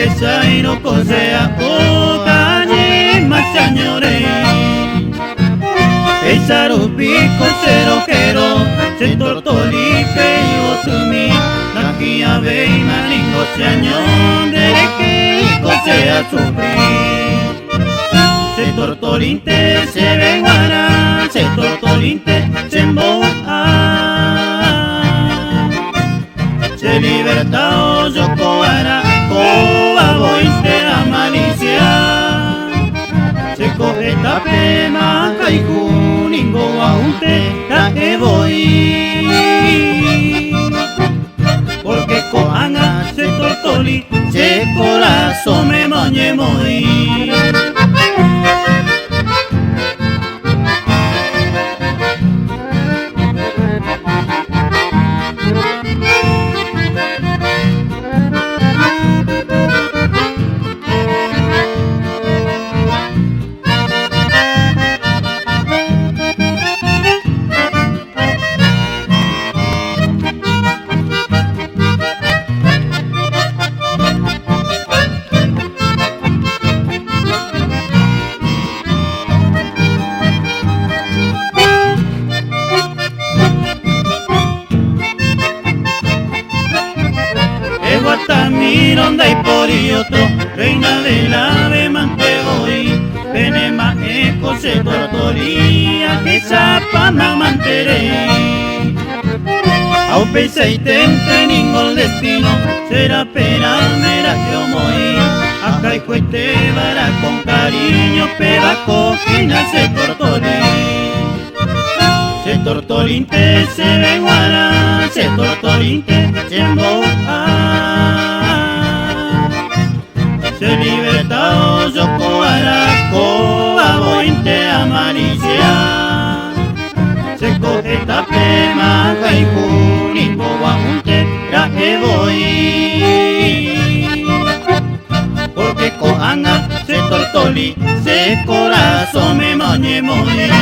Pesairo kosea o calle machañore Pesaro pico cero quero Se tortolipe o tumi Nakia vei malingo chañón Dereke kosea sufri Se tortolinte se venguara Se tortolinte se emboa Se libertao yokoara Koa bointe a malicia Se coge tape makaiku Ningo aunte ta que voy Porque koanga se tortoli Se corazón me moñe moi Mironda y por y otro, reina del ave mantegoy, penema eco se tortoría, que zapa mamantere. Au pesa y tente ningún destino, será pera mera que omoy, acá y cuete vara con cariño, peba cojina se tortolí. Se tortolinte se venguara, se tortolinte se emboja. Se libertao yokoara, koa bointe a malicia Se coge tape makaiku, ningo guaunte ra que voy Porque koanga se tortoli, se corazón me moñe moi